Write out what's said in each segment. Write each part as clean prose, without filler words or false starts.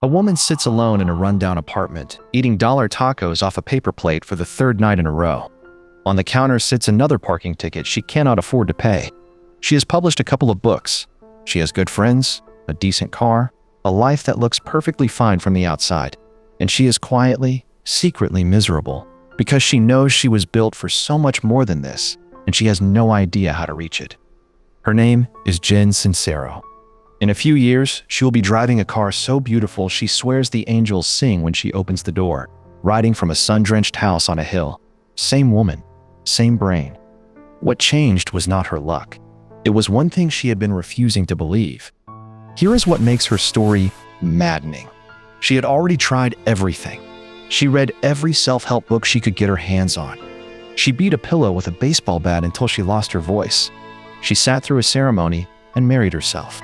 A woman sits alone in a rundown apartment, eating dollar tacos off a paper plate for the third night in a row. On the counter sits another parking ticket she cannot afford to pay. She has published a couple of books. She has good friends, a decent car, a life that looks perfectly fine from the outside. And she is quietly, secretly miserable because she knows she was built for so much more than this, and she has no idea how to reach it. Her name is Jen Sincero. In a few years, she will be driving a car so beautiful she swears the angels sing when she opens the door, riding from a sun-drenched house on a hill. Same woman, same brain. What changed was not her luck. It was one thing she had been refusing to believe. Here is what makes her story maddening. She had already tried everything. She read every self-help book she could get her hands on. She beat a pillow with a baseball bat until she lost her voice. She sat through a ceremony and married herself.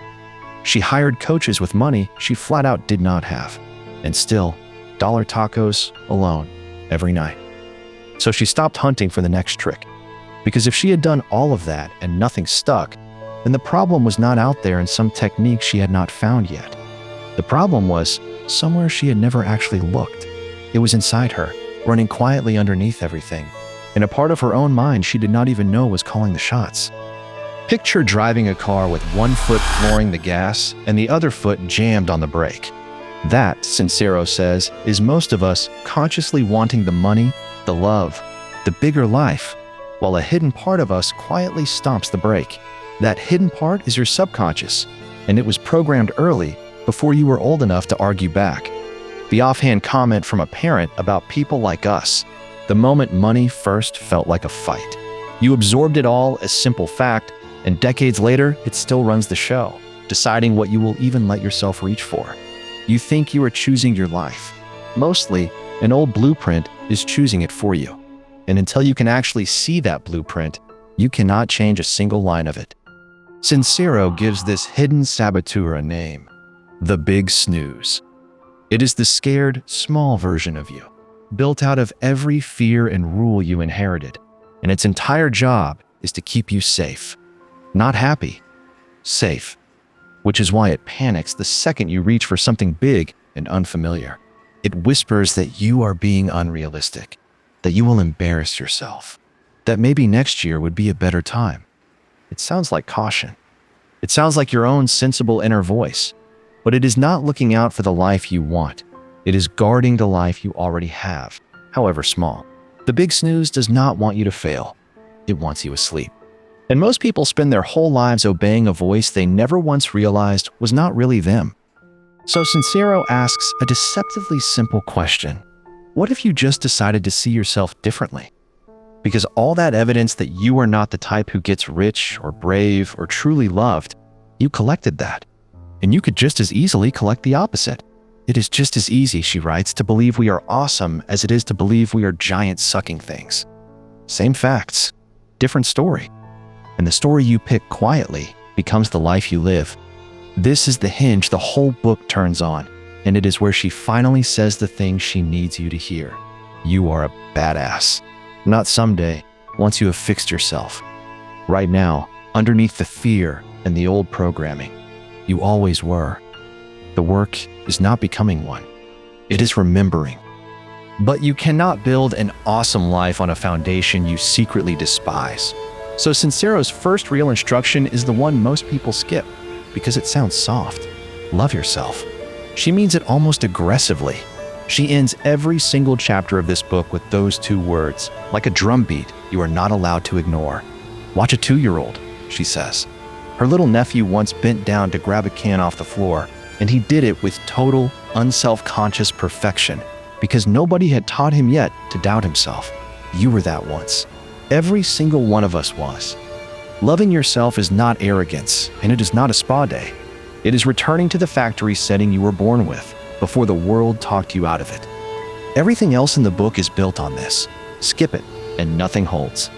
She hired coaches with money she flat out did not have. And still, dollar tacos alone every night. So she stopped hunting for the next trick. Because if she had done all of that and nothing stuck, then the problem was not out there in some technique she had not found yet. The problem was somewhere she had never actually looked. It was inside her, running quietly underneath everything, in a part of her own mind she did not even know was calling the shots. Picture driving a car with one foot flooring the gas and the other foot jammed on the brake. That, Sincero says, is most of us consciously wanting the money, the love, the bigger life, while a hidden part of us quietly stomps the brake. That hidden part is your subconscious, and it was programmed early, before you were old enough to argue back. The offhand comment from a parent about people like us. The moment money first felt like a fight. You absorbed it all as simple fact, and decades later, it still runs the show, deciding what you will even let yourself reach for. You think you are choosing your life. Mostly, an old blueprint is choosing it for you. And until you can actually see that blueprint, you cannot change a single line of it. Sincero gives this hidden saboteur a name: the big snooze. It is the scared, small version of you, built out of every fear and rule you inherited, and its entire job is to keep you safe. Not happy, safe, which is why it panics the second you reach for something big and unfamiliar. It whispers that you are being unrealistic, that you will embarrass yourself, that maybe next year would be a better time. It sounds like caution. It sounds like your own sensible inner voice, but it is not looking out for the life you want. It is guarding the life you already have, however small. The big snooze does not want you to fail. It wants you asleep. And most people spend their whole lives obeying a voice they never once realized was not really them. So Sincero asks a deceptively simple question. What if you just decided to see yourself differently? Because all that evidence that you are not the type who gets rich or brave or truly loved, you collected that. And you could just as easily collect the opposite. It is just as easy, she writes, to believe we are awesome as it is to believe we are giant sucking things. Same facts, different story. And the story you pick quietly becomes the life you live. This is the hinge the whole book turns on, and it is where she finally says the thing she needs you to hear. You are a badass. Not someday, once you have fixed yourself. Right now, underneath the fear and the old programming, you always were. The work is not becoming one. It is remembering. But you cannot build an awesome life on a foundation you secretly despise. So Sincero's first real instruction is the one most people skip, because it sounds soft. Love yourself. She means it almost aggressively. She ends every single chapter of this book with those two words, like a drumbeat you are not allowed to ignore. Watch a 2-year-old, she says. Her little nephew once bent down to grab a can off the floor, and he did it with total, unself-conscious perfection, because nobody had taught him yet to doubt himself. You were that once. Every single one of us was. Loving yourself is not arrogance, and it is not a spa day. It is returning to the factory setting you were born with, before the world talked you out of it. Everything else in the book is built on this. Skip it, and nothing holds.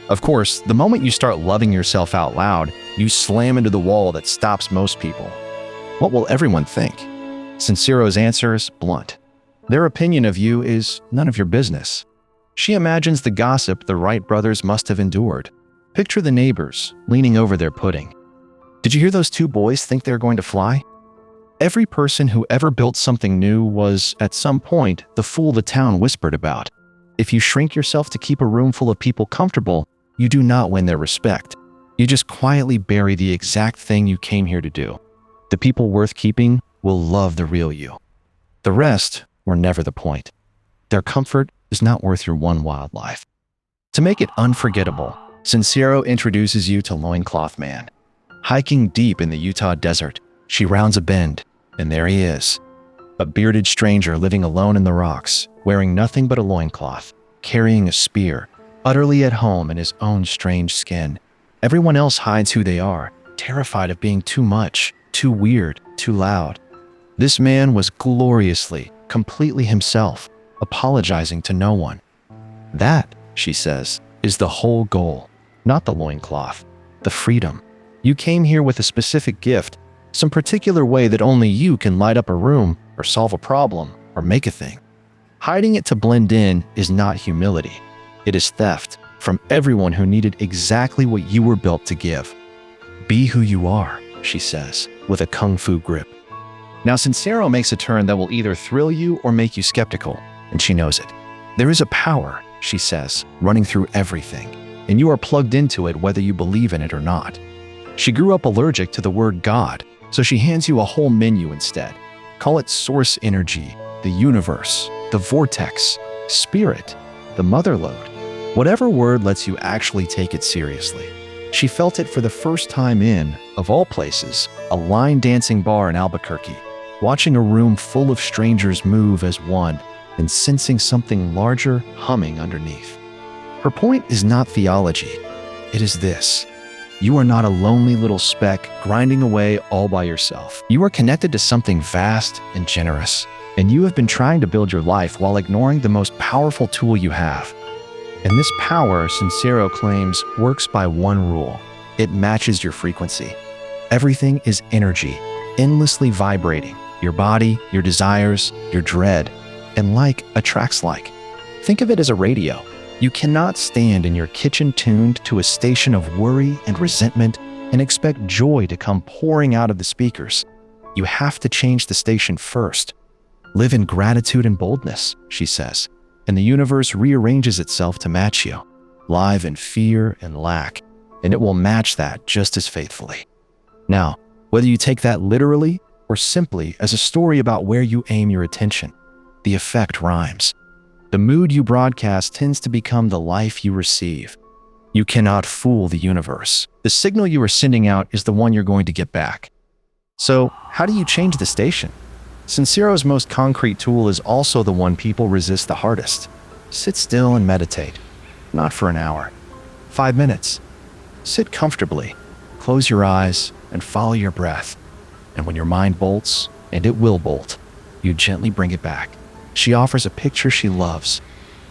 Of course, the moment you start loving yourself out loud, you slam into the wall that stops most people. What will everyone think? Sincero's answer is blunt. Their opinion of you is none of your business. She imagines the gossip the Wright brothers must have endured. Picture the neighbors leaning over their pudding. Did you hear those 2 boys think they're going to fly? Every person who ever built something new was, at some point, the fool the town whispered about. If you shrink yourself to keep a room full of people comfortable, you do not win their respect. You just quietly bury the exact thing you came here to do. The people worth keeping will love the real you. The rest were never the point. Their comfort is not worth your one wild life. To make it unforgettable, Sincero introduces you to Loincloth Man. Hiking deep in the Utah desert, she rounds a bend, and there he is. A bearded stranger living alone in the rocks, wearing nothing but a loincloth, carrying a spear, utterly at home in his own strange skin. Everyone else hides who they are, terrified of being too much, too weird, too loud. This man was gloriously, completely himself, apologizing to no one. That, she says, is the whole goal, not the loincloth, the freedom. You came here with a specific gift, some particular way that only you can light up a room or solve a problem or make a thing. Hiding it to blend in is not humility. It is theft from everyone who needed exactly what you were built to give. Be who you are, she says, with a kung fu grip. Now, Sincero makes a turn that will either thrill you or make you skeptical, and she knows it. There is a power, she says, running through everything, and you are plugged into it whether you believe in it or not. She grew up allergic to the word God, so she hands you a whole menu instead. Call it source energy, the universe, the vortex, spirit, the motherlode. Whatever word lets you actually take it seriously. She felt it for the first time in, of all places, a line dancing bar in Albuquerque, watching a room full of strangers move as one and sensing something larger humming underneath. Her point is not theology. It is this. You are not a lonely little speck grinding away all by yourself. You are connected to something vast and generous, and you have been trying to build your life while ignoring the most powerful tool you have. And this power, Sincero claims, works by one rule. It matches your frequency. Everything is energy, endlessly vibrating. Your body, your desires, your dread, and like attracts like. Think of it as a radio. You cannot stand in your kitchen tuned to a station of worry and resentment and expect joy to come pouring out of the speakers. You have to change the station first. Live in gratitude and boldness, she says, and the universe rearranges itself to match you. Live in fear and lack, and it will match that just as faithfully. Now, whether you take that literally or simply as a story about where you aim your attention, the effect rhymes. The mood you broadcast tends to become the life you receive. You cannot fool the universe. The signal you are sending out is the one you're going to get back. So, how do you change the station? Sincero's most concrete tool is also the one people resist the hardest. Sit still and meditate. Not for an hour. 5 minutes. Sit comfortably. Close your eyes and follow your breath. And when your mind bolts, and it will bolt, you gently bring it back. She offers a picture she loves.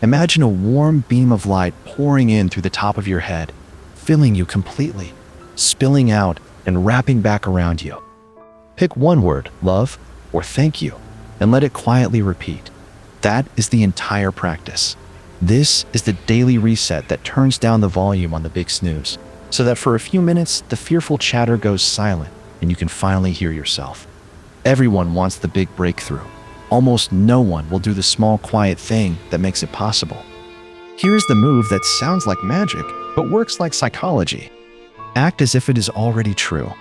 Imagine a warm beam of light pouring in through the top of your head, filling you completely, spilling out and wrapping back around you. Pick one word, love or thank you, and let it quietly repeat. That is the entire practice. This is the daily reset that turns down the volume on the big snooze, so that for a few minutes, the fearful chatter goes silent and you can finally hear yourself. Everyone wants the big breakthrough. Almost no one will do the small, quiet thing that makes it possible. Here's the move that sounds like magic, but works like psychology. Act as if it is already true.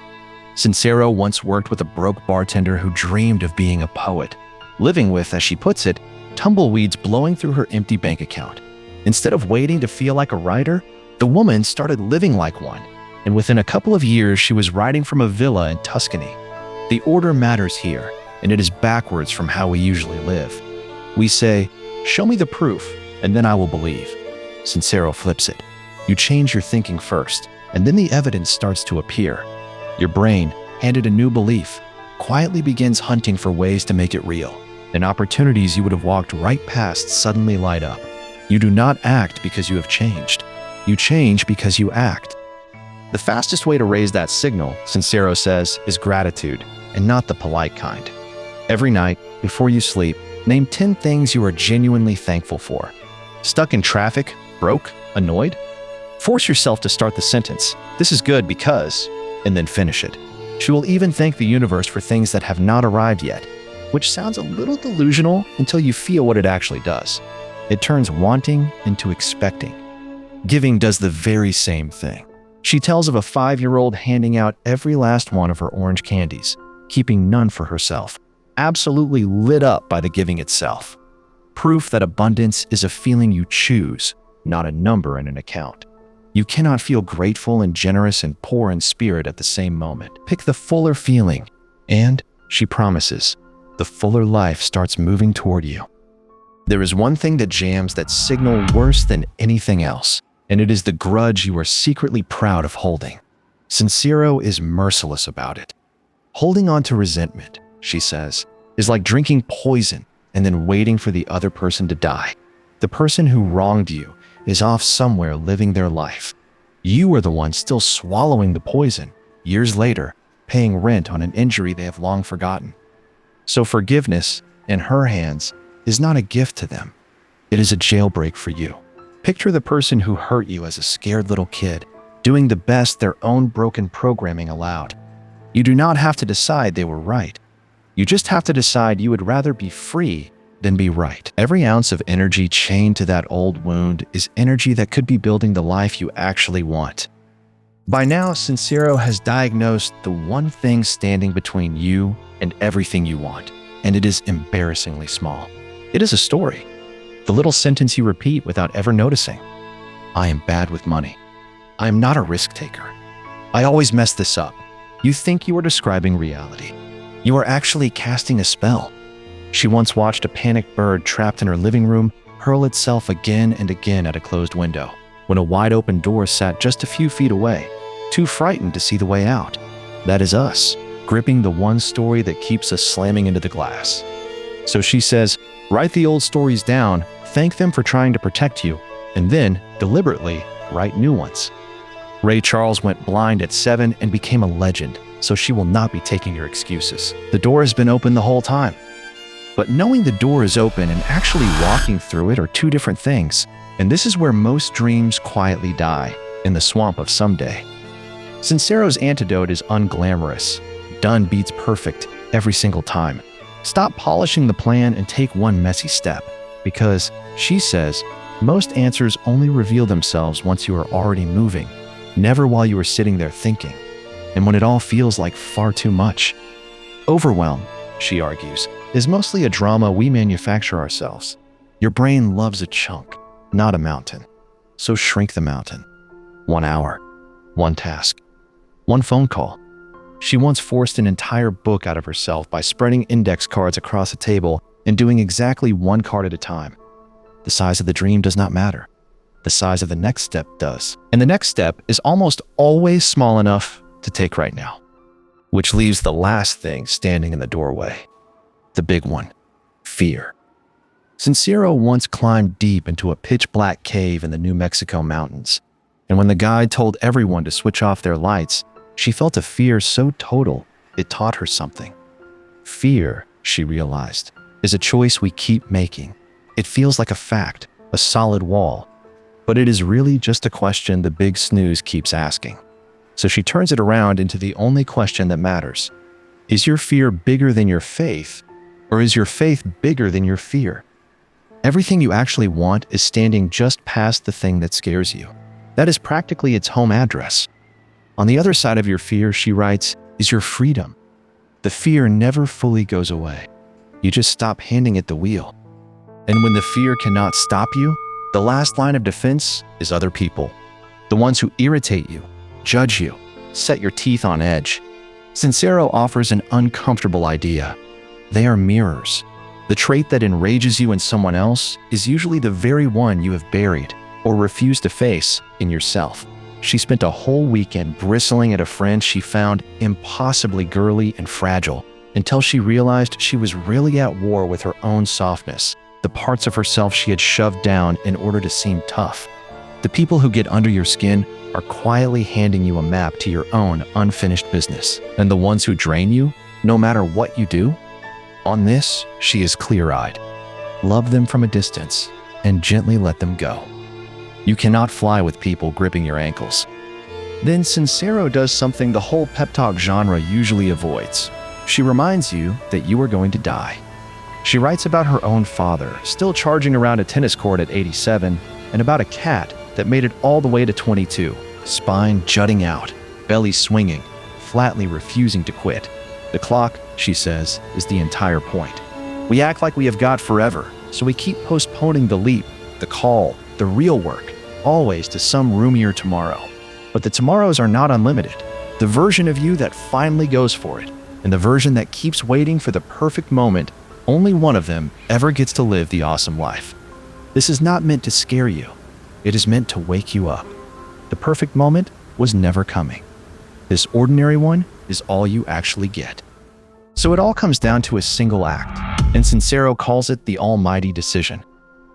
Sincero once worked with a broke bartender who dreamed of being a poet, living with, as she puts it, tumbleweeds blowing through her empty bank account. Instead of waiting to feel like a writer, the woman started living like one, and within a couple of years she was writing from a villa in Tuscany. The order matters here, and it is backwards from how we usually live. We say, "Show me the proof, and then I will believe." Sincero flips it. You change your thinking first, and then the evidence starts to appear. Your brain, handed a new belief, quietly begins hunting for ways to make it real, and opportunities you would have walked right past suddenly light up. You do not act because you have changed. You change because you act. The fastest way to raise that signal, Sincero says, is gratitude, and not the polite kind. Every night, before you sleep, name 10 things you are genuinely thankful for. Stuck in traffic? Broke? Annoyed? Force yourself to start the sentence, "This is good because," and then finish it. She will even thank the universe for things that have not arrived yet, which sounds a little delusional until you feel what it actually does. It turns wanting into expecting. Giving does the very same thing. She tells of a 5-year-old handing out every last one of her orange candies, keeping none for herself, absolutely lit up by the giving itself. Proof that abundance is a feeling you choose, not a number in an account. You cannot feel grateful and generous and poor in spirit at the same moment. Pick the fuller feeling, and, she promises, the fuller life starts moving toward you. There is one thing that jams that signal worse than anything else, and it is the grudge you are secretly proud of holding. Sincero is merciless about it. Holding on to resentment, she says, is like drinking poison and then waiting for the other person to die. The person who wronged you is off somewhere living their life. You are the one still swallowing the poison, years later, paying rent on an injury they have long forgotten. So forgiveness, in her hands, is not a gift to them. It is a jailbreak for you. Picture the person who hurt you as a scared little kid, doing the best their own broken programming allowed. You do not have to decide they were right. You just have to decide you would rather be free than be right. Every ounce of energy chained to that old wound is energy that could be building the life you actually want. By now, Sincero has diagnosed the one thing standing between you and everything you want, and it is embarrassingly small. It is a story. The little sentence you repeat without ever noticing. I am bad with money. I am not a risk taker. I always mess this up. You think you are describing reality. You are actually casting a spell. She once watched a panicked bird trapped in her living room hurl itself again and again at a closed window, when a wide-open door sat just a few feet away, too frightened to see the way out. That is us, gripping the one story that keeps us slamming into the glass. So she says, write the old stories down, thank them for trying to protect you, and then, deliberately, write new ones. Ray Charles went blind at 7 and became a legend, so she will not be taking your excuses. The door has been open the whole time. But knowing the door is open and actually walking through it are two different things, and this is where most dreams quietly die, in the swamp of someday. Sincero's antidote is unglamorous. Done beats perfect every single time. Stop polishing the plan and take one messy step, because, she says, most answers only reveal themselves once you are already moving, never while you are sitting there thinking, and when it all feels like far too much. Overwhelm, she argues, is mostly a drama we manufacture ourselves. Your brain loves a chunk, not a mountain. So shrink the mountain. 1 hour, one task, one phone call. She once forced an entire book out of herself by spreading index cards across a table and doing exactly one card at a time. The size of the dream does not matter. The size of the next step does. And the next step is almost always small enough to take right now, which leaves the last thing standing in the doorway. The big one, fear. Sincero once climbed deep into a pitch-black cave in the New Mexico mountains, and when the guide told everyone to switch off their lights, she felt a fear so total it taught her something. Fear, she realized, is a choice we keep making. It feels like a fact, a solid wall, but it is really just a question the big snooze keeps asking. So she turns it around into the only question that matters. Is your fear bigger than your faith? Or is your faith bigger than your fear? Everything you actually want is standing just past the thing that scares you. That is practically its home address. On the other side of your fear, she writes, is your freedom. The fear never fully goes away. You just stop handing it the wheel. And when the fear cannot stop you, the last line of defense is other people. The ones who irritate you, judge you, set your teeth on edge. Sincero offers an uncomfortable idea. They are mirrors. The trait that enrages you in someone else is usually the very one you have buried or refused to face in yourself. She spent a whole weekend bristling at a friend she found impossibly girly and fragile until she realized she was really at war with her own softness, the parts of herself she had shoved down in order to seem tough. The people who get under your skin are quietly handing you a map to your own unfinished business, and the ones who drain you, no matter what you do, on this, she is clear-eyed. Love them from a distance and gently let them go. You cannot fly with people gripping your ankles. Then Sincero does something the whole pep talk genre usually avoids. She reminds you that you are going to die. She writes about her own father, still charging around a tennis court at 87, and about a cat that made it all the way to 22, spine jutting out, belly swinging, flatly refusing to quit. The clock, she says, is the entire point. We act like we have got forever, so we keep postponing the leap, the call, the real work, always to some roomier tomorrow. But the tomorrows are not unlimited. The version of you that finally goes for it, and the version that keeps waiting for the perfect moment, only one of them ever gets to live the awesome life. This is not meant to scare you. It is meant to wake you up. The perfect moment was never coming. This ordinary one is all you actually get. So it all comes down to a single act, and Sincero calls it the almighty decision.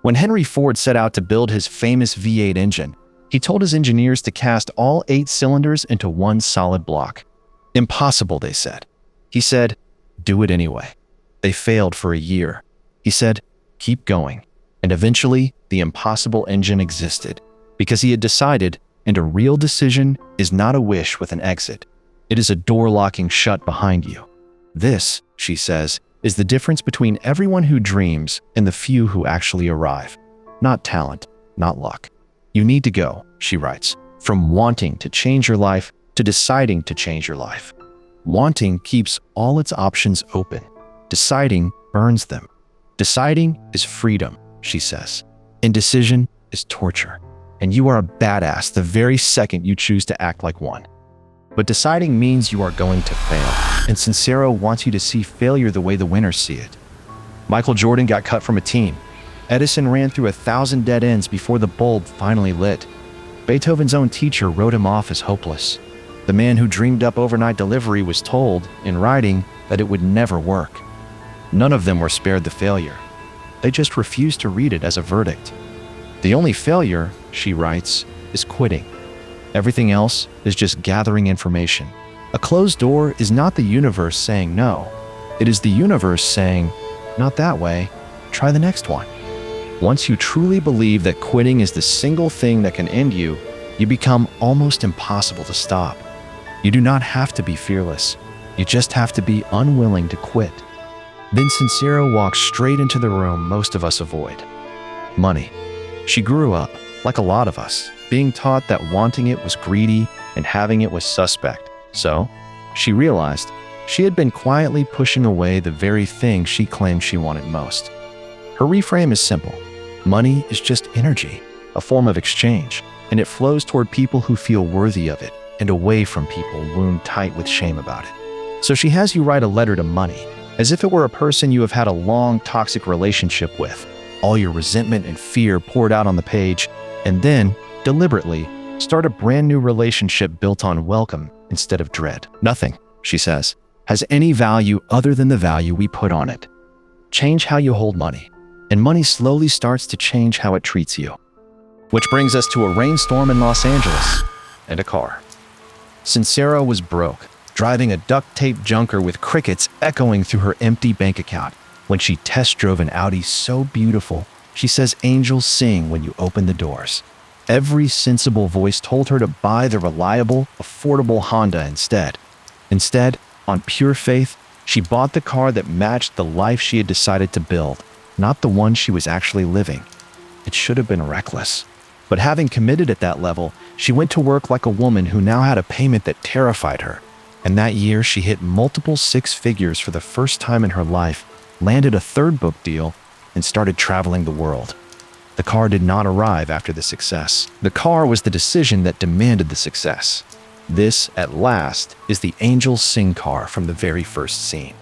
When Henry Ford set out to build his famous V8 engine, he told his engineers to cast all 8 cylinders into one solid block. Impossible, they said. He said, do it anyway. They failed for a year. He said, keep going. And eventually, the impossible engine existed, because he had decided, and a real decision is not a wish with an exit. It is a door locking shut behind you. This, she says, is the difference between everyone who dreams and the few who actually arrive. Not talent, not luck. You need to go, she writes, from wanting to change your life to deciding to change your life. Wanting keeps all its options open. Deciding burns them. Deciding is freedom, she says. Indecision is torture. And you are a badass the very second you choose to act like one. But deciding means you are going to fail. And Sincero wants you to see failure the way the winners see it. Michael Jordan got cut from a team. Edison ran through 1,000 dead ends before the bulb finally lit. Beethoven's own teacher wrote him off as hopeless. The man who dreamed up overnight delivery was told, in writing, that it would never work. None of them were spared the failure. They just refused to read it as a verdict. The only failure, she writes, is quitting. Everything else is just gathering information. A closed door is not the universe saying no. It is the universe saying, not that way, try the next one. Once you truly believe that quitting is the single thing that can end you, you become almost impossible to stop. You do not have to be fearless. You just have to be unwilling to quit. Then Sincero walks straight into the room most of us avoid. Money. She grew up, like a lot of us, being taught that wanting it was greedy and having it was suspect. So, she realized she had been quietly pushing away the very thing she claimed she wanted most. Her reframe is simple. Money is just energy, a form of exchange, and it flows toward people who feel worthy of it and away from people wound tight with shame about it. So she has you write a letter to money, as if it were a person you have had a long, toxic relationship with, all your resentment and fear poured out on the page, and then, deliberately, start a brand new relationship built on welcome instead of dread. Nothing, she says, has any value other than the value we put on it. Change how you hold money, and money slowly starts to change how it treats you. Which brings us to a rainstorm in Los Angeles and a car. Sincero was broke, driving a duct-tape junker with crickets echoing through her empty bank account when she test drove an Audi so beautiful, she says angels sing when you open the doors. Every sensible voice told her to buy the reliable, affordable Honda instead. Instead, on pure faith, she bought the car that matched the life she had decided to build, not the one she was actually living. It should have been reckless. But having committed at that level, she went to work like a woman who now had a payment that terrified her. And that year, she hit multiple 6 figures for the first time in her life, landed a 3rd book deal, and started traveling the world. The car did not arrive after the success. The car was the decision that demanded the success. This, at last, is the angels sing car from the very first scene.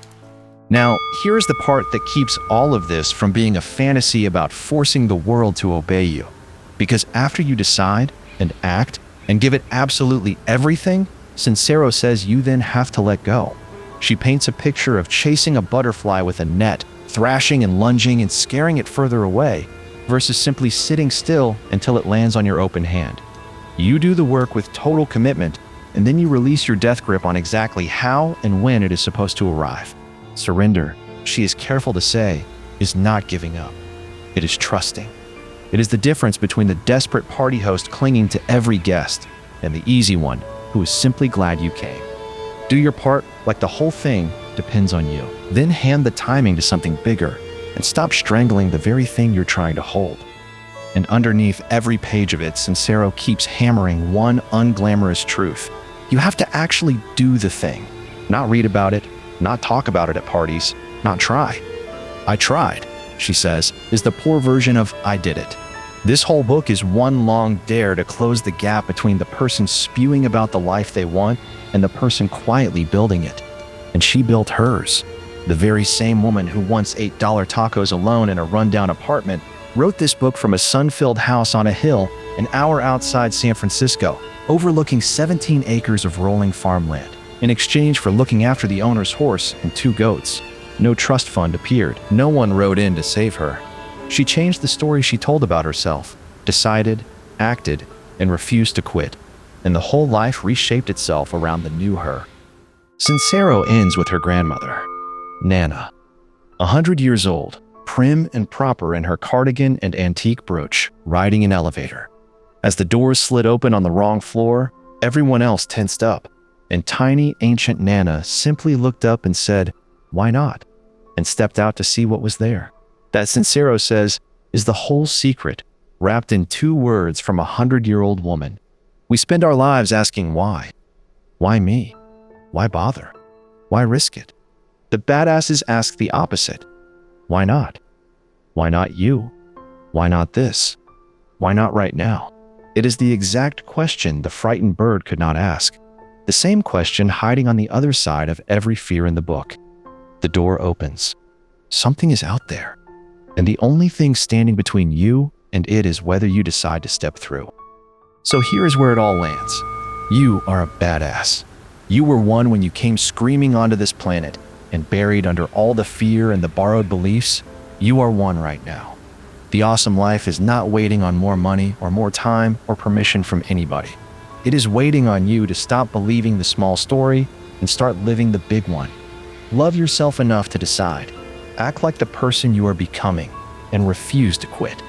Now, here's the part that keeps all of this from being a fantasy about forcing the world to obey you. Because after you decide and act and give it absolutely everything, Sincero says you then have to let go. She paints a picture of chasing a butterfly with a net, thrashing and lunging and scaring it further away, versus simply sitting still until it lands on your open hand. You do the work with total commitment, and then you release your death grip on exactly how and when it is supposed to arrive. Surrender, she is careful to say, is not giving up. It is trusting. It is the difference between the desperate party host clinging to every guest and the easy one who is simply glad you came. Do your part like the whole thing depends on you. Then hand the timing to something bigger and stop strangling the very thing you're trying to hold. And underneath every page of it, Sincero keeps hammering one unglamorous truth. You have to actually do the thing. Not read about it, not talk about it at parties, not try. I tried, she says, is the poor version of I did it. This whole book is one long dare to close the gap between the person spewing about the life they want and the person quietly building it. And she built hers. The very same woman who once ate dollar tacos alone in a rundown apartment wrote this book from a sun-filled house on a hill an hour outside San Francisco, overlooking 17 acres of rolling farmland, in exchange for looking after the owner's horse and 2 goats. No trust fund appeared. No one rode in to save her. She changed the story she told about herself, decided, acted, and refused to quit. And the whole life reshaped itself around the new her. Sincero ends with her grandmother, Nana, 100 years old, prim and proper in her cardigan and antique brooch, riding an elevator. As the doors slid open on the wrong floor, everyone else tensed up, and tiny, ancient Nana simply looked up and said, "Why not?" and stepped out to see what was there. That, Sincero says, is the whole secret, wrapped in 2 words from a 100-year-old woman. We spend our lives asking why. Why me? Why bother? Why risk it? The badasses ask the opposite. Why not? Why not you? Why not this? Why not right now? It is the exact question the frightened bird could not ask. The same question hiding on the other side of every fear in the book. The door opens. Something is out there. And the only thing standing between you and it is whether you decide to step through. So here is where it all lands. You are a badass. You were one when you came screaming onto this planet, and buried under all the fear and the borrowed beliefs, you are one right now. The awesome life is not waiting on more money or more time or permission from anybody. It is waiting on you to stop believing the small story and start living the big one. Love yourself enough to decide. Act like the person you are becoming and refuse to quit.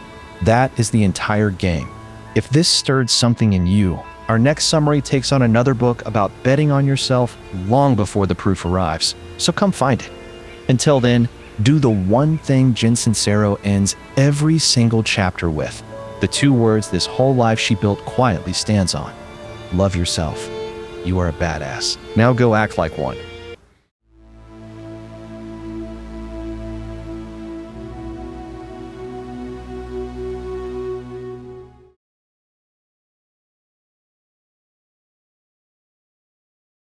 That is the entire game. If this stirred something in you, our next summary takes on another book about betting on yourself long before the proof arrives. So come find it. Until then, do the one thing Jen Sincero ends every single chapter with. The 2 words this whole life she built quietly stands on. Love yourself. You are a badass. Now go act like one.